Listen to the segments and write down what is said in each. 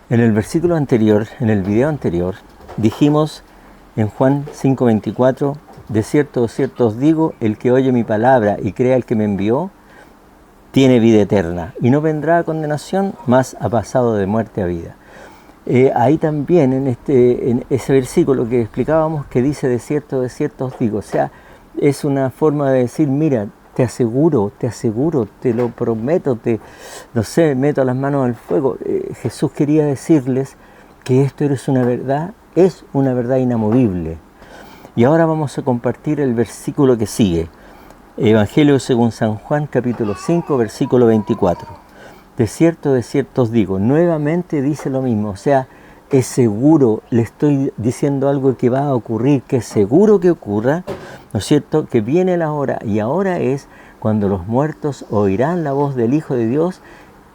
En el versículo anterior, en el video anterior, dijimos en Juan 5:24, de cierto os digo, el que oye mi palabra y crea el que me envió, tiene vida eterna y no vendrá a condenación, mas ha pasado de muerte a vida. Ahí también, en ese versículo que explicábamos, que dice de cierto os digo, o sea, es una forma de decir, mira, te aseguro, te lo prometo, no sé, meto las manos al fuego. Jesús quería decirles que esto es una verdad inamovible. Y ahora vamos a compartir el versículo que sigue. Evangelio según San Juan, capítulo 5, versículo 24. De cierto os digo, nuevamente dice lo mismo, o sea, es seguro, le estoy diciendo algo que va a ocurrir, que es seguro que ocurra, ¿no es cierto?, que viene la hora, y ahora es cuando los muertos oirán la voz del Hijo de Dios,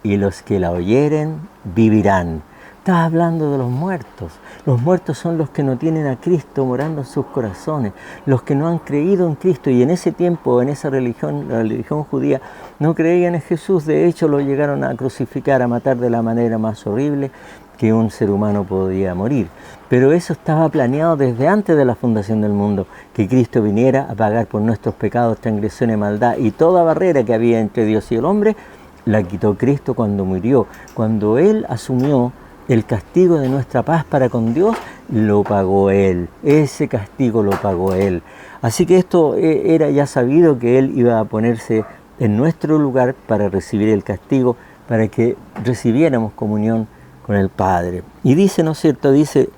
y los que la oyeren vivirán. Está hablando de los muertos. Los muertos son los que no tienen a Cristo morando en sus corazones, los que no han creído en Cristo, y en ese tiempo, en esa religión, la religión judía, no creían en Jesús. De hecho, lo llegaron a crucificar, a matar de la manera más horrible que un ser humano podía morir. Pero eso estaba planeado desde antes de la fundación del mundo, que Cristo viniera a pagar por nuestros pecados, transgresiones, maldad, y toda barrera que había entre Dios y el hombre, la quitó Cristo cuando murió. Cuando Él asumió el castigo de nuestra paz para con Dios, lo pagó Él. Ese castigo lo pagó Él. Así que esto era ya sabido, que Él iba a ponerse en nuestro lugar para recibir el castigo, para que recibiéramos comunión con el Padre. Y dice, ¿no es cierto?, dice,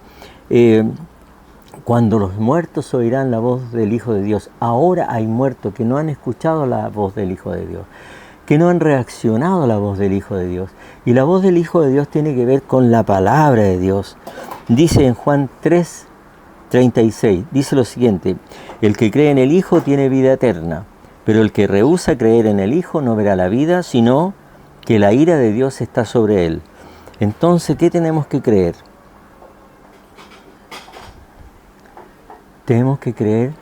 cuando los muertos oirán la voz del Hijo de Dios. Ahora hay muertos que no han escuchado la voz del Hijo de Dios, que no han reaccionado a la voz del Hijo de Dios. Y la voz del Hijo de Dios tiene que ver con la palabra de Dios. Dice en Juan 3:36, dice lo siguiente: el que cree en el Hijo tiene vida eterna, pero el que rehúsa creer en el Hijo no verá la vida, sino que la ira de Dios está sobre él. Entonces, ¿qué tenemos que creer? Tenemos que creer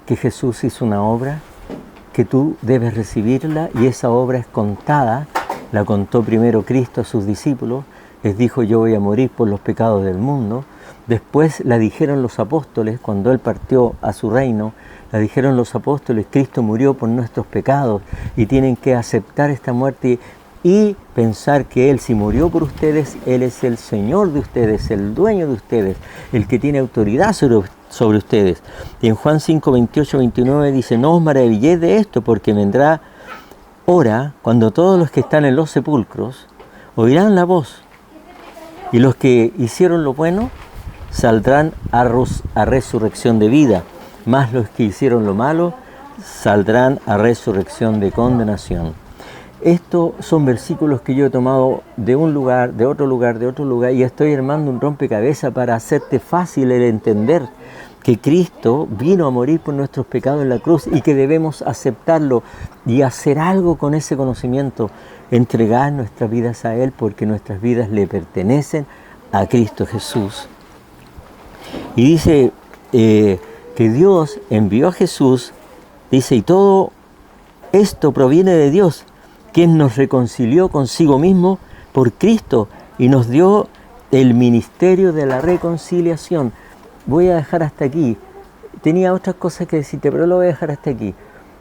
que Jesús hizo una obra, que tú debes recibirla, y esa obra es contada. La contó primero Cristo a sus discípulos, les dijo: yo voy a morir por los pecados del mundo. Después la dijeron los apóstoles, cuando Él partió a su reino, la dijeron los apóstoles: Cristo murió por nuestros pecados, y tienen que aceptar esta muerte y pensar que Él, si murió por ustedes, Él es el Señor de ustedes, el dueño de ustedes, el que tiene autoridad sobre ustedes. Y en Juan 5:28-29 dice: no os maravilléis de esto, porque vendrá hora cuando todos los que están en los sepulcros oirán la voz, y los que hicieron lo bueno saldrán a resurrección de vida, mas los que hicieron lo malo saldrán a resurrección de condenación. Estos son versículos que yo he tomado de un lugar, de otro lugar, y estoy armando un rompecabezas para hacerte fácil el entender que Cristo vino a morir por nuestros pecados en la cruz, y que debemos aceptarlo y hacer algo con ese conocimiento, entregar nuestras vidas a Él, porque nuestras vidas le pertenecen a Cristo Jesús. Y dice que Dios envió a Jesús, dice, y todo esto proviene de Dios, quien nos reconcilió consigo mismo por Cristo y nos dio el ministerio de la reconciliación. Voy a dejar hasta aquí. Tenía otras cosas que decirte, pero lo voy a dejar hasta aquí.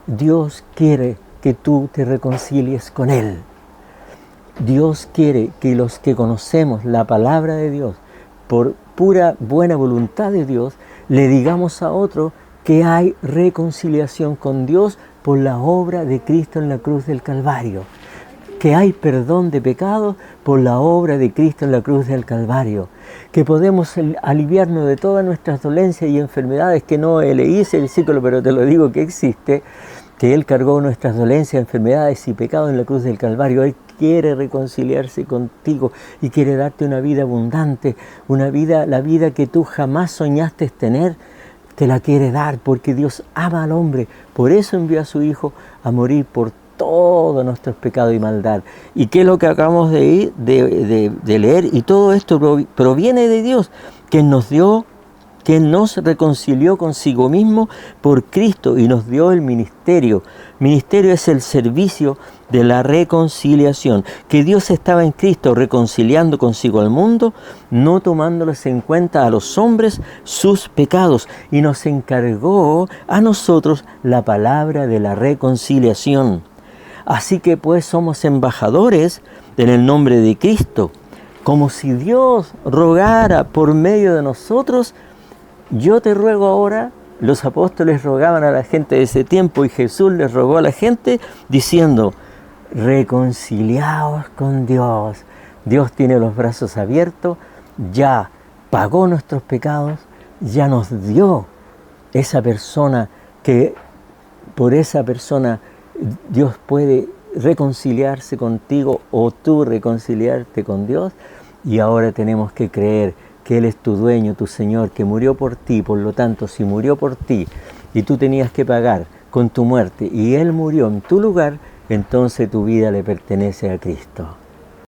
Dios quiere que tú te reconcilies con Él. Dios quiere que los que conocemos la palabra de Dios, por pura buena voluntad de Dios, le digamos a otro que hay reconciliación con Dios por la obra de Cristo en la cruz del Calvario, que hay perdón de pecados por la obra de Cristo en la cruz del Calvario, que podemos aliviarnos de todas nuestras dolencias y enfermedades, que no leí ese versículo, pero te lo digo que existe, que Él cargó nuestras dolencias, enfermedades y pecados en la cruz del Calvario. Él quiere reconciliarse contigo y quiere darte una vida abundante, una vida, la vida que tú jamás soñaste tener, te la quiere dar, porque Dios ama al hombre. Por eso envió a su Hijo a morir por todos nuestros pecados y maldad. ¿Y qué es lo que acabamos de leer? Y todo esto proviene de Dios, que nos dio que nos reconcilió consigo mismo por Cristo y nos dio el ministerio. Ministerio es el servicio de la reconciliación, que Dios estaba en Cristo reconciliando consigo al mundo, no tomándoles en cuenta a los hombres sus pecados, y nos encargó a nosotros la palabra de la reconciliación. Así que pues somos embajadores en el nombre de Cristo, como si Dios rogara por medio de nosotros. Yo te ruego ahora. Los apóstoles rogaban a la gente de ese tiempo y Jesús les rogó a la gente diciendo: reconciliaos con Dios. Dios tiene los brazos abiertos, ya pagó nuestros pecados, ya nos dio esa persona que por esa persona Dios puede reconciliarse contigo o tú reconciliarte con Dios. Y ahora tenemos que creer que Él es tu dueño, tu Señor, que murió por ti. Por lo tanto, si murió por ti y tú tenías que pagar con tu muerte y Él murió en tu lugar, entonces tu vida le pertenece a Cristo.